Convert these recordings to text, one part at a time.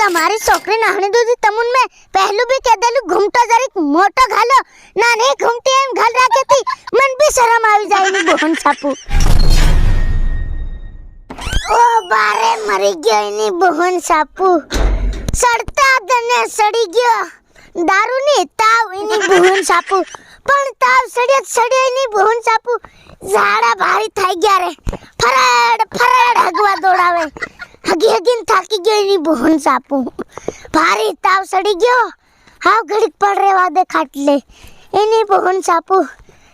તમાरी छोकरी नाहणी दूधी तमुन में पहलू भी कह देलू घूमतो जरीक मोटो घालो ना नहीं घूमती एम घाल राखे थी मन भी शर्म आवी जायनी बोहन सापू ओ बारे मरी गयो इनी बोहन सापू सड़ता दने सड़ी गयो दारू नी ताव इनी बोहन सापू पण ताव सड़े इनी बोहन सापू झाड़ा भारी थाई गया रे फराड हगवा दौड़ावे हगीन थाकी गई नी बोहन सापू भारी ताव सड़ी गयो हाव घड़ीक पड़ रे वादे खाटले एनी बोहन सापू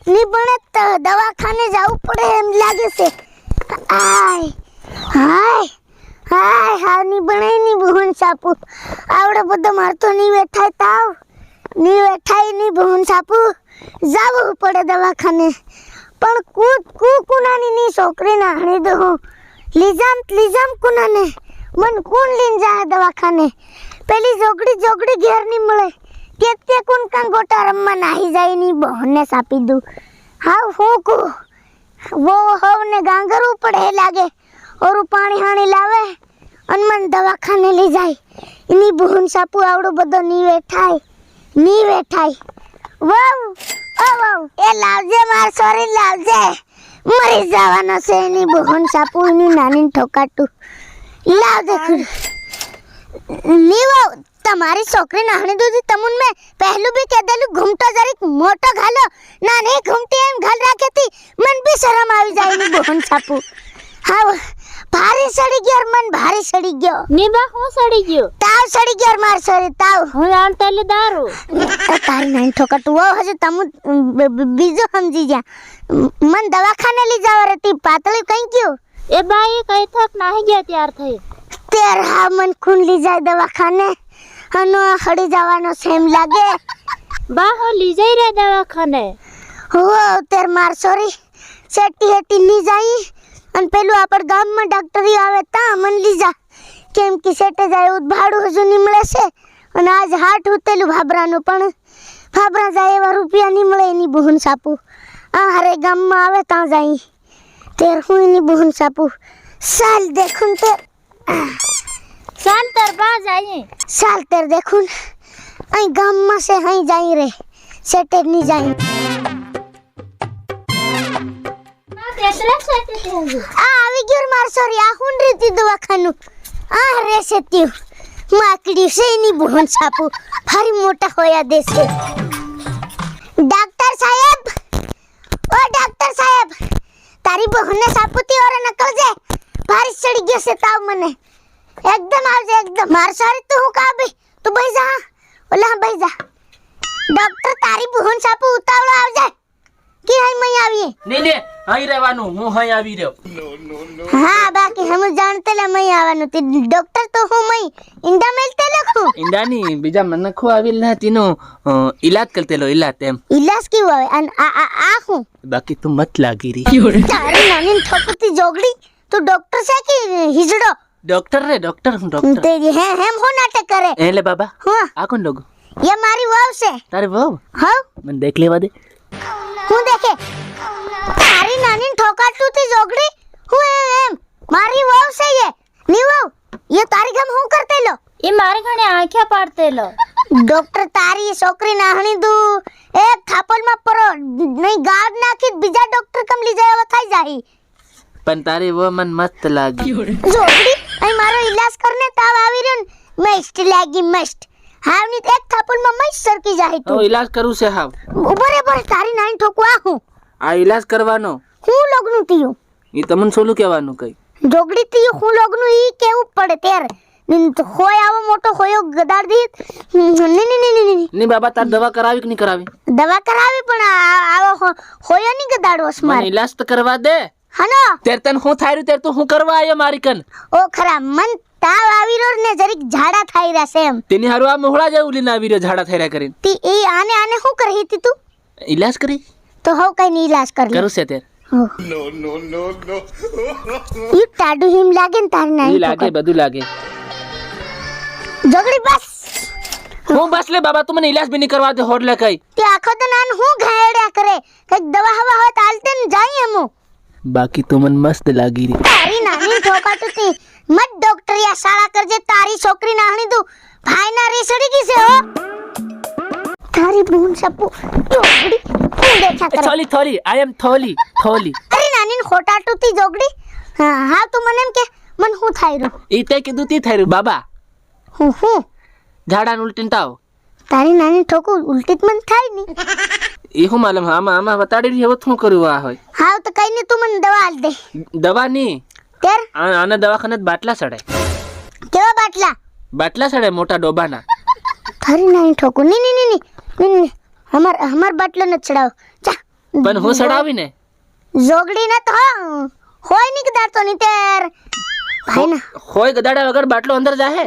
नी बने तो दवाखाने जाऊ पड़े एम लागे से आय हाय हाय हाव नी बने नी बोहन सापू आवड़े बधो मारतो नी बैठाय ताव नी बैठाय नी बोहन सापू जावू पड़े दवाखाने पण कुनानी नी छोकरी नाहणी दो लीजाम कुनाने मन कोण लीन जाए दवाखाने पेली जोगड़ी घेर नी मळे केते कोण का गोटा रम्मा नाही जाई नी बहने सापी दू हाव होको वो हवने गांगरू पड़े लागे और पानी हानी लावे अन मन दवाखाने ले जाई इनी बहन सापू आवड़ो बदो नी बैठाय वाव ए लावजे मार सोरी लावजे मरी जावानो से इनी बहन सापू इनी नानी ठोकाटू लाव देख नीवा तुम्हारी छोकरी नाहणी दूधी तमुन में पहलू भी कह देलू घूमतो जरीक मोटो घालो ना नहीं घूमती एम घाल राखे थी मन भी शर्म आवी जायनी बहन सापू हाव भारी सड़ी गयो मन भारी सड़ी गयो नीबा हूं सड़ी गयो ताव सड़ी गयो मार सोरी ताव हूं जानतेले दारू तारी नानी ठोकाटू वो हजे तमु बीजो समझी जा मन दवाखाने ले जाव रे ती पातળી कहीं क्यों ए बाई कई थक नाही गया तैयार થઈ तेरा मन खून ली जाए दवाखाने हनो हड़ी जावानो सेम लागे बाहो ली जाई रे दवाखाने हो तेर मार सोरी सेटी हेटी ली जाई अन पेलू आपड़ गाम में डॉक्टरी आवे ता मन ली जा केम की सेटे जाए उद भाड़ू हजू निमळे से अन आज हाट उतेलू भाबरानो पण भाबरा जाए वा रुपया निमळे नी बहन सापू आ हरे गाम में आवे ता जाई तेर हुई नी बहन सापू साल देखुन ते साल तर बा जाई साल तेर देखुन आई गाम में से हई जाई रे सेटे नी जाई आ आवी गयो मार सोरी आ हुन रीती दवाखानु आ रे सेत्यु माकड़ी से नी बहन सापू भारी मोटा होया देसे डॉक्टर साहब तारी बहन सापूती और नकल जे भारी सड़ी गयो से ताव मने एकदम आवजे एकदम मार सोरी तू का बे तू भाई जा ओला भाई जा डॉक्टर तारी बहन सापू उतावळो आवजे की हई मई आवी ने हई રહેવાનું હું હઈ આવી રહ્યો हां बाकी हम जानते ले मई आवनु ती डॉक्टर तो हूं मई इंडा मेलते लखू ઈંડાની બીજા મનખો આવેલ ના તેનો ઈલાજ કરતેલો ઈલાજ એમ इलाज क्यों आवे अन आ हूं બાકી તું મત લાગી રહી तारी नानी ठोकती जोगड़ी तू डॉक्टर से की हिजड़ो ડોક્ટર રે ડોક્ટર હું ડોક્ટર तेरी है हम हो नाटक करे એટલે બાબા हां આ કોણ લોગો ये मारी वाव से તારે વાવ हां મને દેખ લેવા દે हूं देखे तारी नानी ठोकाटू थी जोगड़ी हूं एम मारी वाव से ये नी वाव ये तारी गम हूं करते लो એ મારે ઘણે આંખ્યા પાડતેલો डॉक्टर तारी छोकरी नाहणी दू एक थापल में परो नहीं गाड नाखी बीजा डॉक्टर कम ली जाए वथाई जाही પણ તારે વો મન મસ્ત લાગી जोगड़ी आई मारो इलाज करने ताव आवी रन मस्त लागी मस्त हावनी एक थापल में मस्त सरकी जाही તો तू ઈલાજ કરું છે હાવ ऊपर ऊपर तारी नानी ठोकवा हूं આ ઈલાજ કરવાનો हूं लोगनु तीयो ઈ તમને સોલું કહેવાનું કઈ जोगड़ी तीयो हूं लोगनु ई केવું પડે તેર નિન તો હોય આવો મોટો હોયો ગદાડ દી ની ની બાબા તાર દવા કરાવી કે નહીં કરાવી દવા કરાવી પણ આવો હોયો ની ગદાડો મને સ્માર ઈલાજ તો કરવા દે હનો તેર તન હું થાય રહ્યું તેર તો હું કરવા આવ્યો મારી કન ओ खरा मन ताव आवी रो ने जरीक झाड़ा थाई रासे एम તેની હારું આ મોહળા જેવું લીને આવી રહ્યો ઝાડા થયા કરીને ती ई आने आने हूं करही थी तू ઈલાજ કરી तो हो कई नी इलाज कर ले કરું છે તેર यू टाडू हिम लागे न तार ઈ नहीं લાગે બધું લાગે जोगड़ी बस હું બસ લે બાબા તું મને ઈલાજ બી નહીં કરવા દે હોડ લે કઈ તે આખો તો નાન હું ઘાયડ્યા કરે કઈક દવા હવા હોય તાલતે ન જાઈ હમુ બાકી તું મને મસ્ત લાગી રહી તારી નાની ઠોકાતું તી મત ડોક્ટર યા શાળા કરજે તારી છોકરી નાહણી દુ મારી બહુન સાપુ જોગડી હું દેખ્યા કરે થોલી થોલી આઈ એમ થોલી થોલી અરે નાની ખોટાટુતી જોગડી હા તું મને એમ કે મન હું થાય રહ્યું ઈ તે કીધું તી થઈ રહ્યું બાબા હું ઝાડા ઉલટીને તાવ તારી નાની ઠોકું ઉલટી જ મન થાય ની ઈ હું માલમ આમાં બતાડી રહી હવે શું કર્યું આ હોય હાવ તો કઈ નહીં તું મને દવા આલ દે દવા ની તેર આના દવાખાને બાટલા સડે કેવા બાટલા સડે મોટા ડોબાના તારી નાની ઠોકું ની હમાર બાટલો ન ચડાવ ચા પણ હું સડાવી ને જોગડી ના તો હોય ની કદાર તો ની તેર ભાઈ ના હોય ગદાડા વગર બાટલો અંદર જાહે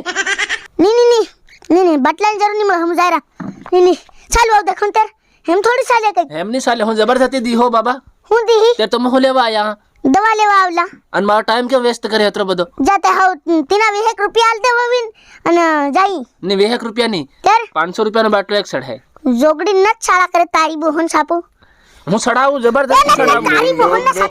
ની બાટલાની જરૂર નહીં સમજાયરા ની ચાલુ આવ દેખો તેર એમ થોડી ચાલે કઈ એમની સાલે હું જબરદસ્તી દી હો બાબા હું દી તે તો હું લેવા આયા દવા લેવા આવલા અને મારો ટાઈમ કેમ વેસ્ટ કરે એટલો બધો જાતે હાવ તીના 20 રૂપિયા આલ દે વવીન અને જાઈ ને 20 રૂપિયા ની તેર 500 રૂપિયાનો બાટલો એક સડે જોગડી ન છાળા કરે તારી બોહન સાપો હું સડાવું જબરદસ્તી સડાવું તારી બોહન ના